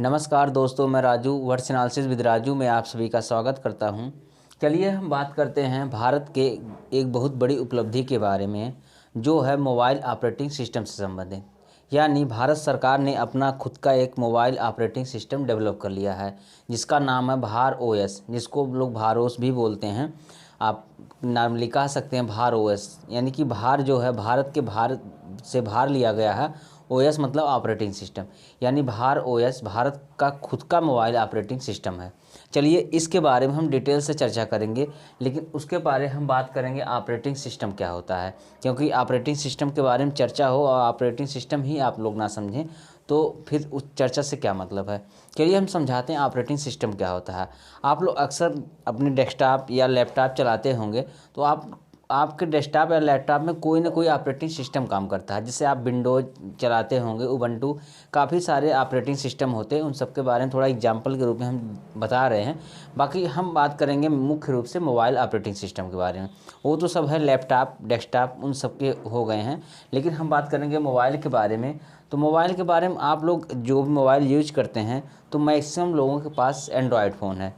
नमस्कार दोस्तों, मैं Raju words analysis with Raju में आप सभी का स्वागत करता हूं। चलिए हम बात करते हैं भारत के एक बहुत बड़ी उपलब्धि के बारे में, जो है मोबाइल ऑपरेटिंग सिस्टम से संबंधित। यानी भारत सरकार ने अपना खुद का एक मोबाइल ऑपरेटिंग सिस्टम डेवलप कर लिया है, जिसका नाम है भार ओएस, जिसको लोग भारोस भी बोलते हैं। आप नॉर्मली कह सकते हैं भार ओएस, यानी कि भार जो है भारत के भारत से भार लिया गया है। ओएस मतलब ऑपरेटिंग सिस्टम, यानी भार ओएस भारत का खुद का मोबाइल ऑपरेटिंग सिस्टम है। चलिए इसके बारे में हम डिटेल से चर्चा करेंगे, लेकिन उसके बारे हम बात करेंगे ऑपरेटिंग सिस्टम क्या होता है, क्योंकि ऑपरेटिंग सिस्टम के बारे में चर्चा हो और ऑपरेटिंग सिस्टम ही आप लोग ना समझें तो फिर उस चर्चा से क्या मतलब है। चलिए हम समझाते हैं ऑपरेटिंग सिस्टम क्या होता है। आप लोग अक्सर अपने डेस्कटॉप या लैपटॉप चलाते होंगे, तो आपके डेस्कटॉप या लैपटॉप में कोई ना कोई ऑपरेटिंग सिस्टम काम करता है। जैसे आप विंडोज चलाते होंगे, उबंटू, काफ़ी सारे ऑपरेटिंग सिस्टम होते हैं। उन सब के बारे में थोड़ा एग्जांपल के रूप में हम बता रहे हैं। बाकी हम बात करेंगे मुख्य रूप से मोबाइल ऑपरेटिंग सिस्टम के बारे में। वो तो सब है लैपटॉप, डेस्कटॉप, उन सब के हो गए हैं। लेकिन हम बात करेंगे मोबाइल के बारे में। तो मोबाइल के बारे में आप लोग जो भी मोबाइल यूज करते हैं, तो मैक्सिमम लोगों के पास एंड्रॉयड फ़ोन है,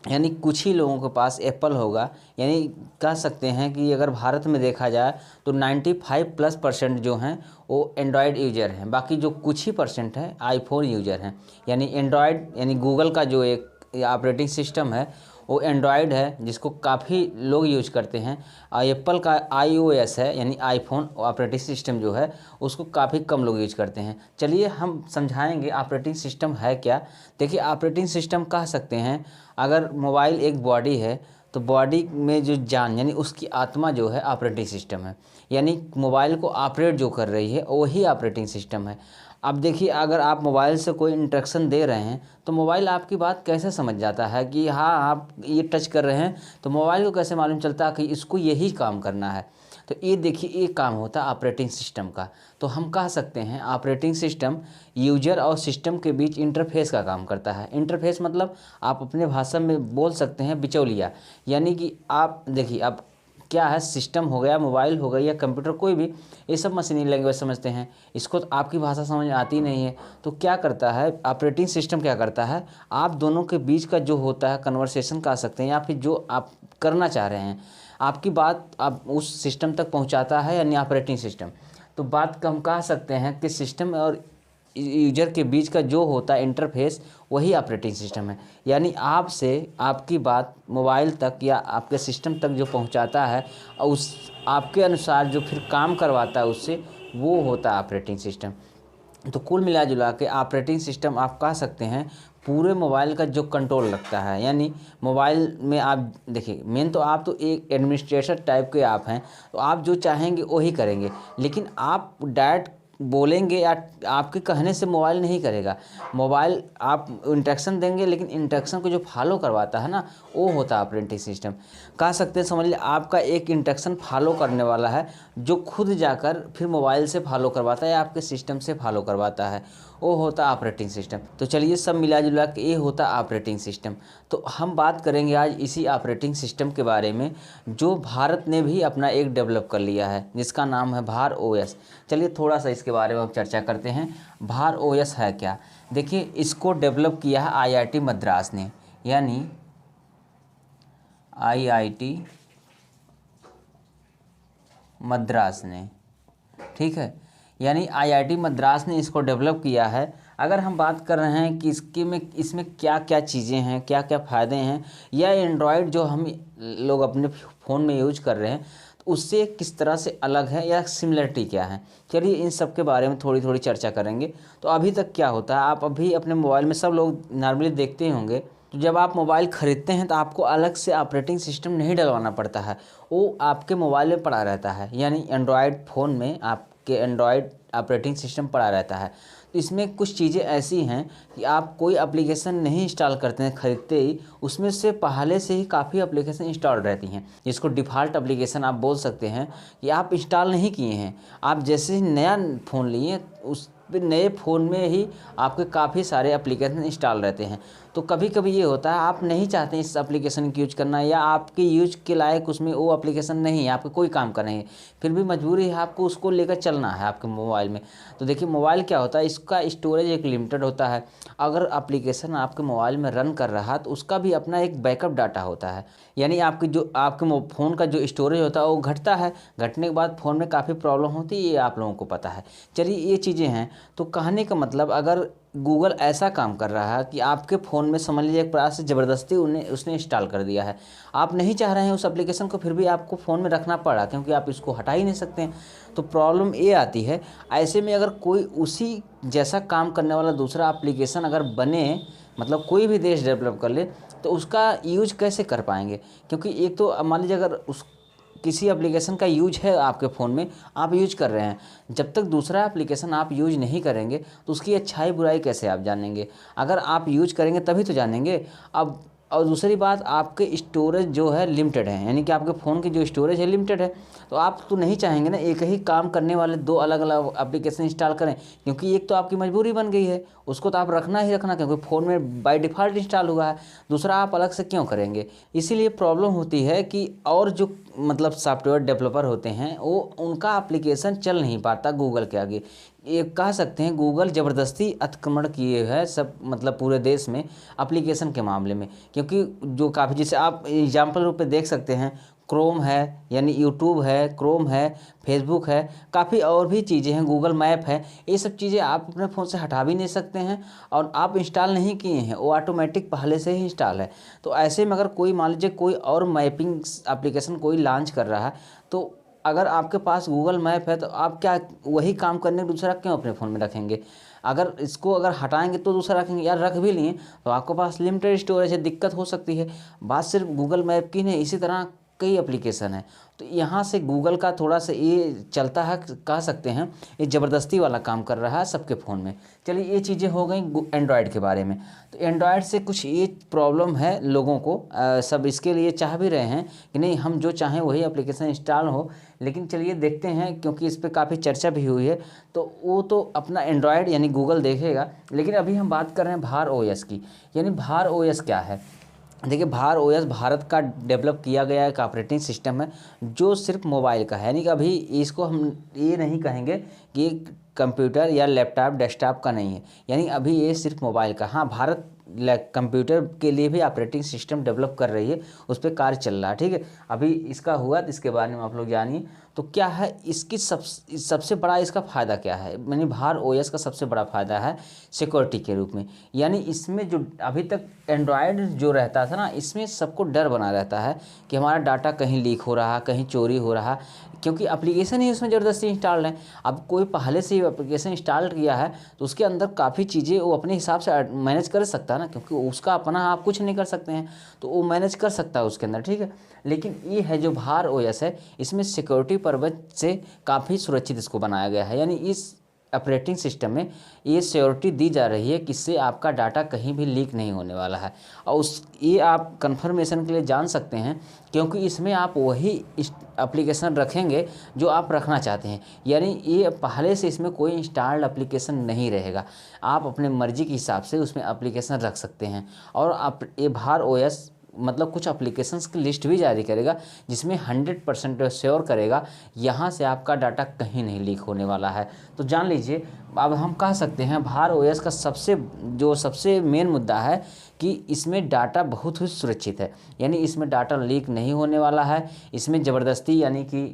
यानी कुछ ही लोगों के पास एप्पल होगा। यानी कह सकते हैं कि अगर भारत में देखा जाए तो 95+% जो हैं वो एंड्रॉयड यूज़र हैं। बाकी जो कुछ ही परसेंट है आईफोन यूज़र हैं। यानी एंड्रॉयड यानी गूगल का जो एक ऑपरेटिंग सिस्टम है वो एंड्रॉयड है, जिसको काफ़ी लोग यूज करते हैं। और एप्पल का iOS है, यानी आईफोन ऑपरेटिंग सिस्टम जो है उसको काफ़ी कम लोग यूज करते हैं। चलिए हम समझाएंगे ऑपरेटिंग सिस्टम है क्या। देखिए ऑपरेटिंग सिस्टम कह सकते हैं, अगर मोबाइल एक बॉडी है तो बॉडी में जो जान यानी उसकी आत्मा जो है ऑपरेटिंग सिस्टम है। यानी मोबाइल को ऑपरेट जो कर रही है वही ऑपरेटिंग सिस्टम है। अब देखिए, अगर आप मोबाइल से कोई इंस्ट्रक्शन दे रहे हैं तो मोबाइल आपकी बात कैसे समझ जाता है कि हाँ आप ये टच कर रहे हैं, तो मोबाइल को कैसे मालूम चलता है कि इसको यही काम करना है। तो ये देखिए, ये काम होता है ऑपरेटिंग सिस्टम का। तो हम कह सकते हैं ऑपरेटिंग सिस्टम यूजर और सिस्टम के बीच इंटरफेस का काम करता है। इंटरफेस मतलब आप अपने भाषा में बोल सकते हैं बिचौलिया। यानी कि आप देखिए, अब क्या है, सिस्टम हो गया, मोबाइल हो गया या कंप्यूटर, कोई भी, ये सब मशीनी लैंग्वेज समझते हैं। इसको तो आपकी भाषा समझ आती नहीं है, तो क्या करता है ऑपरेटिंग सिस्टम, क्या करता है, आप दोनों के बीच का जो होता है कन्वर्सेशन कह सकते हैं, या फिर जो आप करना चाह रहे हैं आपकी बात आप उस सिस्टम तक पहुंचाता है, यानी ऑपरेटिंग सिस्टम। तो बात हम कह सकते हैं कि सिस्टम और यूजर के बीच का जो होता है इंटरफेस, वही ऑपरेटिंग सिस्टम है। यानी आपसे आपकी बात मोबाइल तक या आपके सिस्टम तक जो पहुंचाता है और उस आपके अनुसार जो फिर काम करवाता है उससे, वो होता है ऑपरेटिंग सिस्टम। तो कुल मिला जुला के ऑपरेटिंग सिस्टम आप कह सकते हैं पूरे मोबाइल का जो कंट्रोल रखता है। यानी मोबाइल में आप देखिए, मेन तो आप तो एक एडमिनिस्ट्रेटर टाइप के आप हैं, तो आप जो चाहेंगे वही करेंगे। लेकिन आप डायरेक्ट बोलेंगे या आपके कहने से मोबाइल नहीं करेगा। मोबाइल आप इंस्ट्रक्शन देंगे, लेकिन इंस्ट्रक्शन को जो फॉलो करवाता है ना, वो होता है ऑपरेटिंग सिस्टम। कह सकते हैं, समझ लीजिए आपका एक इंस्ट्रक्शन फॉलो करने वाला है, जो खुद जाकर फिर मोबाइल से फॉलो करवाता है या आपके सिस्टम से फॉलो करवाता है, वो होता है ऑपरेटिंग सिस्टम। तो चलिए सब मिला जुला के ये होता है ऑपरेटिंग सिस्टम। तो हम बात करेंगे आज इसी ऑपरेटिंग सिस्टम के बारे में, जो भारत ने भी अपना एक डेवलप कर लिया है, जिसका नाम है भार ओएस। चलिए थोड़ा सा इसके बारे में हम चर्चा करते हैं। भार ओएस है क्या। देखिए, इसको डेवलप किया है आईआईटी मद्रास ने, यानी आईआईटी मद्रास ने, ठीक है। यानी आईआईटी मद्रास ने इसको डेवलप किया है। अगर हम बात कर रहे हैं कि इसमें क्या क्या चीज़ें हैं, क्या क्या फ़ायदे हैं, या एंड्रॉयड जो हम लोग अपने फ़ोन में यूज कर रहे हैं तो उससे किस तरह से अलग है या सिमिलरिटी क्या है, चलिए इन सब के बारे में थोड़ी थोड़ी चर्चा करेंगे। तो अभी तक क्या होता है, आप अभी अपने मोबाइल में सब लोग नॉर्मली देखते ही होंगे, तो जब आप मोबाइल ख़रीदते हैं तो आपको अलग से ऑपरेटिंग सिस्टम नहीं डलवाना पड़ता है, वो आपके मोबाइल में पड़ा रहता है। यानी एंड्रॉयड फ़ोन में आपके एंड्रॉयड ऑपरेटिंग सिस्टम पड़ा रहता है। तो इसमें कुछ चीज़ें ऐसी हैं कि आप कोई एप्लीकेशन नहीं इंस्टॉल करते हैं खरीदते ही, उसमें से पहले से ही काफ़ी एप्लीकेशन इंस्टॉल रहती हैं, जिसको डिफ़ॉल्ट एप्लीकेशन आप बोल सकते हैं कि आप इंस्टॉल नहीं किए हैं। आप जैसे ही नया फ़ोन लिए, उस नए फ़ोन में ही आपके काफ़ी सारे एप्लीकेशन इंस्टॉल रहते हैं। तो कभी कभी ये होता है आप नहीं चाहते इस एप्लीकेशन की यूज करना, या आपके यूज के लायक उसमें वो एप्लीकेशन नहीं है, आपका कोई काम का नहीं है, फिर भी मजबूरी है आपको उसको लेकर चलना है आपके मोबाइल में। तो देखिए मोबाइल क्या होता है, इसका स्टोरेज एक लिमिटेड होता है। अगर एप्लीकेशन आपके मोबाइल में रन कर रहा है तो उसका भी अपना एक बैकअप डाटा होता है, यानी आपके फ़ोन का जो स्टोरेज होता है वो घटता है, घटने के बाद फ़ोन में काफ़ी प्रॉब्लम होती है, ये आप लोगों को पता है। चलिए ये चीज़ें हैं। तो कहने का मतलब अगर गूगल ऐसा काम कर रहा है कि आपके फ़ोन में समझ लीजिए एक प्रकार से ज़बरदस्ती उसने इंस्टॉल कर दिया है, आप नहीं चाह रहे हैं उस एप्लीकेशन को, फिर भी आपको फ़ोन में रखना पड़ा क्योंकि आप इसको हटा ही नहीं सकते हैं। तो प्रॉब्लम ये आती है। ऐसे में अगर कोई उसी जैसा काम करने वाला दूसरा एप्लीकेशन अगर बने, मतलब कोई भी देश डेवलप कर ले, तो उसका यूज कैसे कर पाएंगे? क्योंकि एक तो मान लीजिए अगर उस किसी एप्लीकेशन का यूज है आपके फ़ोन में, आप यूज कर रहे हैं, जब तक दूसरा एप्लीकेशन आप यूज नहीं करेंगे तो उसकी अच्छाई बुराई कैसे आप जानेंगे? अगर आप यूज करेंगे तभी तो जानेंगे। अब और दूसरी बात, आपके स्टोरेज जो है लिमिटेड है, यानी कि आपके फ़ोन की जो स्टोरेज है लिमिटेड है, तो आप तो नहीं चाहेंगे ना एक ही काम करने वाले दो अलग अलग एप्लीकेशन इंस्टॉल करें, क्योंकि एक तो आपकी मजबूरी बन गई है, उसको तो आप रखना ही रखना क्योंकि फ़ोन में बाय डिफ़ॉल्ट इंस्टॉल हुआ है, दूसरा आप अलग से क्यों करेंगे? इसीलिए प्रॉब्लम होती है कि और जो मतलब सॉफ्टवेयर डेवलपर होते हैं वो उनका एप्लीकेशन चल नहीं पाता गूगल के आगे। ये कह सकते हैं गूगल ज़बरदस्ती अतिक्रमण किए है सब मतलब पूरे देश में एप्लीकेशन के मामले में, क्योंकि जो काफ़ी जैसे आप एग्जाम्पल रूप में देख सकते हैं, क्रोम है, यानी यूट्यूब है, क्रोम है, फेसबुक है, काफ़ी और भी चीज़ें हैं, गूगल मैप है, ये सब चीज़ें आप अपने फ़ोन से हटा भी नहीं सकते हैं और आप इंस्टॉल नहीं किए हैं, वो ऑटोमेटिक पहले से ही इंस्टॉल है। तो ऐसे में अगर कोई मान लीजिए कोई और मैपिंग एप्लीकेशन कोई लॉन्च कर रहा है, तो अगर आपके पास गूगल मैप है तो आप क्या वही काम करने दूसरा क्यों अपने फ़ोन में रखेंगे? अगर इसको अगर हटाएंगे तो दूसरा रखेंगे, यार रख भी लिए तो आपके पास लिमिटेड स्टोरेज है, दिक्कत हो सकती है। बात सिर्फ गूगल मैप की नहीं, इसी तरह कई एप्लीकेशन है। तो यहाँ से गूगल का थोड़ा सा ये चलता है, कह सकते हैं ये ज़बरदस्ती वाला काम कर रहा है सबके फ़ोन में। चलिए ये चीज़ें हो गई एंड्रॉयड के बारे में। तो एंड्रॉयड से कुछ ये प्रॉब्लम है लोगों को, सब इसके लिए चाह भी रहे हैं कि नहीं हम जो चाहें वही एप्लीकेशन इंस्टॉल हो, लेकिन चलिए देखते हैं क्योंकि इस पर काफ़ी चर्चा भी हुई है, तो वो तो अपना एंड्रॉयड यानी गूगल देखेगा। लेकिन अभी हम बात कर रहे हैं भार ओएस की, यानी भार ओएस क्या है? देखिए भार ओएस भारत का डेवलप किया गया एक ऑपरेटिंग सिस्टम है जो सिर्फ मोबाइल का है, यानी कि अभी इसको हम ये नहीं कहेंगे कि कंप्यूटर या लैपटॉप डेस्कटॉप का नहीं है, यानी अभी ये सिर्फ मोबाइल का। हाँ, भारत कंप्यूटर के लिए भी ऑपरेटिंग सिस्टम डेवलप कर रही है, उस पर कार्य चल रहा है, ठीक है। अभी इसका हुआ तो इसके बारे में आप लोग जानिए। तो क्या है इसकी सबसे बड़ा इसका फ़ायदा क्या है? यानी भार ओएस का सबसे बड़ा फ़ायदा है सिक्योरिटी के रूप में। यानी इसमें जो अभी तक एंड्रॉयड जो रहता था ना, इसमें सबको डर बना रहता है कि हमारा डाटा कहीं लीक हो रहा, कहीं चोरी हो रहा, क्योंकि एप्लीकेशन ही उसमें ज़बरदस्ती इंस्टॉल है। अब कोई पहले से ही एप्लीकेशन इंस्टॉल किया है तो उसके अंदर काफ़ी चीज़ें वो अपने हिसाब से मैनेज कर सकता है ना, क्योंकि उसका अपना आप कुछ नहीं कर सकते हैं, तो वो मैनेज कर सकता है उसके अंदर, ठीक है। लेकिन ये है जो भार ओएस है, इसमें सिक्योरिटी पर्पज से काफ़ी सुरक्षित इसको बनाया गया है। यानी इस ऑपरेटिंग सिस्टम में ये सिक्योरिटी दी जा रही है कि इससे आपका डाटा कहीं भी लीक नहीं होने वाला है, और ये आप कंफर्मेशन के लिए जान सकते हैं क्योंकि इसमें आप वही एप्लीकेशन रखेंगे जो आप रखना चाहते हैं। यानी ये पहले से इसमें कोई इंस्टॉल्ड एप्लीकेशन नहीं रहेगा, आप अपने मर्जी के हिसाब से उसमें एप्लीकेशन रख सकते हैं। और आप ये भार ओएस मतलब कुछ एप्लीकेशंस की लिस्ट भी जारी करेगा जिसमें 100% श्योर करेगा यहाँ से आपका डाटा कहीं नहीं लीक होने वाला है। तो जान लीजिए, अब हम कह सकते हैं भार ओएस का सबसे मेन मुद्दा है कि इसमें डाटा बहुत ही सुरक्षित है, यानी इसमें डाटा लीक नहीं होने वाला है। इसमें ज़बरदस्ती यानी कि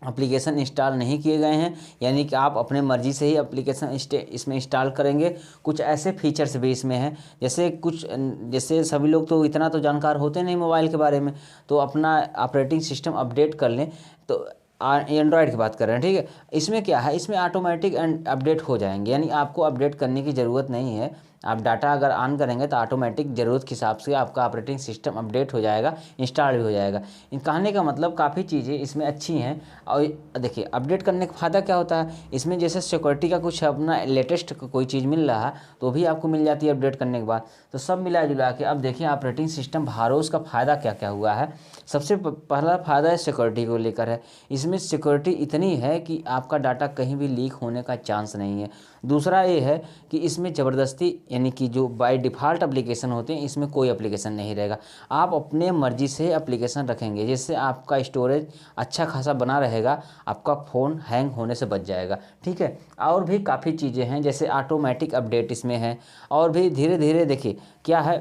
एप्लीकेशन इंस्टॉल नहीं किए गए हैं, यानी कि आप अपने मर्ज़ी से ही एप्लीकेशन इसमें इंस्टॉल करेंगे। कुछ ऐसे फीचर्स भी इसमें हैं जैसे सभी लोग तो इतना तो जानकार होते नहीं मोबाइल के बारे में, तो अपना ऑपरेटिंग सिस्टम अपडेट कर लें। तो एंड्रॉयड की बात कर रहे हैं, ठीक है। इसमें क्या है, इसमें ऑटोमेटिक अपडेट हो जाएंगे, यानी आपको अपडेट करने की ज़रूरत नहीं है। आप डाटा अगर ऑन करेंगे तो ऑटोमेटिक ज़रूरत के हिसाब से आपका ऑपरेटिंग सिस्टम अपडेट हो जाएगा, इंस्टॉल भी हो जाएगा। इन कहने का मतलब काफ़ी चीज़ें इसमें अच्छी हैं। और देखिए अपडेट करने का फ़ायदा क्या होता है, इसमें जैसे सिक्योरिटी का कुछ अपना लेटेस्ट कोई चीज़ मिल रहा है तो भी आपको मिल जाती है अपडेट करने के बाद। तो सब मिला जुला के अब देखिए ऑपरेटिंग सिस्टम भारोस का फ़ायदा क्या क्या हुआ है। सबसे पहला फ़ायदा है सिक्योरिटी को लेकर है, इसमें सिक्योरिटी इतनी है कि आपका डाटा कहीं भी लीक होने का चांस नहीं है। दूसरा ये है कि इसमें ज़बरदस्ती यानी कि जो बाय डिफ़ॉल्ट एप्लीकेशन होते हैं इसमें कोई एप्लीकेशन नहीं रहेगा। आप अपने मर्ज़ी से एप्लीकेशन रखेंगे, जिससे आपका स्टोरेज अच्छा खासा बना रहेगा, आपका फ़ोन हैंग होने से बच जाएगा। ठीक है, और भी काफ़ी चीज़ें हैं, जैसे ऑटोमेटिक अपडेट इसमें है, और भी धीरे धीरे देखिए क्या है,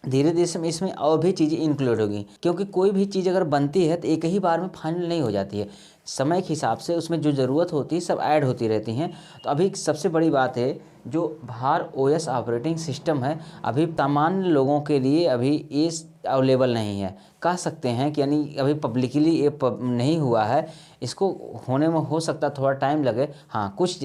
धीरे धीरे इसमें और भी चीज़ें इंक्लूड होगी, क्योंकि कोई भी चीज़ अगर बनती है तो एक ही बार में फाइनल नहीं हो जाती है, समय के हिसाब से उसमें जो ज़रूरत होती है सब ऐड होती रहती हैं। तो अभी सबसे बड़ी बात है, जो भार ओएस ऑपरेटिंग सिस्टम है, अभी सामान्य लोगों के लिए अभी ये अवेलेबल नहीं है, कह सकते हैं कि यानी अभी पब्लिकली ये नहीं हुआ है, इसको होने में हो सकता थोड़ा टाइम लगे। हाँ, कुछ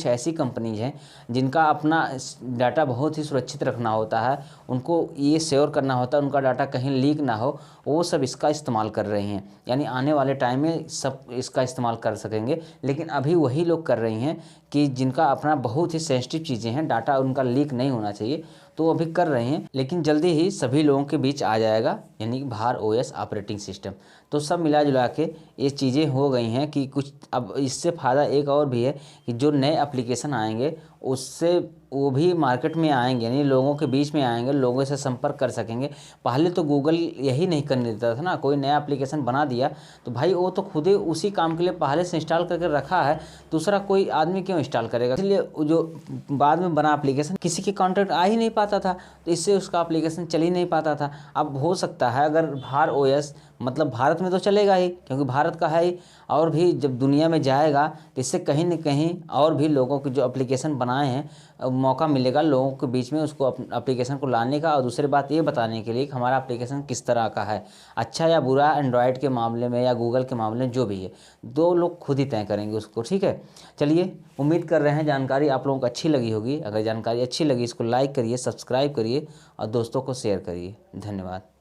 ऐसी कंपनीज हैं जिनका अपना डाटा बहुत ही सुरक्षित रखना होता है, उनको ये श्योर करना होता है उनका डाटा कहीं लीक ना हो, वो सब इसका इस्तेमाल कर रही हैं, यानी आने वाले टाइम में सब इसका इस्तेमाल कर सकेंगे। लेकिन अभी वही लोग कर रही हैं कि जिनका अपना बहुत ही सेंसिटिव चीज़ें हैं, डाटा उनका लीक नहीं होना चाहिए, तो अभी कर रहे हैं, लेकिन जल्दी ही सभी लोगों के बीच आ जाएगा, यानी कि भार ओएस ऑपरेटिंग सिस्टम। तो सब मिला जुला के ये चीज़ें हो गई हैं कि कुछ अब इससे फ़ायदा एक और भी है कि जो नए एप्लीकेशन आएंगे उससे वो भी मार्केट में आएंगे, यानी लोगों के बीच में आएंगे, लोगों से संपर्क कर सकेंगे। पहले तो गूगल यही नहीं करने देता था ना, कोई नया एप्लीकेशन बना दिया तो भाई वो तो खुद ही उसी काम के लिए पहले से इंस्टॉल करके रखा है, दूसरा कोई आदमी क्यों इंस्टॉल करेगा। इसलिए जो बाद में बना एप्लीकेशन किसी के कॉन्टैक्ट आ ही नहीं पाता था, तो इससे उसका एप्लीकेशन चल ही नहीं पाता था। अब हो सकता है अगर भार ओएस मतलब भारत में तो चलेगा ही, क्योंकि भारत का है ही, और भी जब दुनिया में जाएगा तो इससे कहीं न कहीं और भी लोगों के जो एप्लीकेशन बनाए हैं मौका मिलेगा लोगों के बीच में उसको एप्लीकेशन को लाने का, और दूसरी बात ये बताने के लिए कि हमारा एप्लीकेशन किस तरह का है, अच्छा या बुरा, एंड्रॉयड के मामले में या गूगल के मामले में जो भी है, दो लोग खुद ही तय करेंगे उसको। ठीक है, चलिए, उम्मीद कर रहे हैं जानकारी आप लोगों को अच्छी लगी होगी। अगर जानकारी अच्छी लगी इसको लाइक करिए, सब्सक्राइब करिए और दोस्तों को शेयर करिए। धन्यवाद।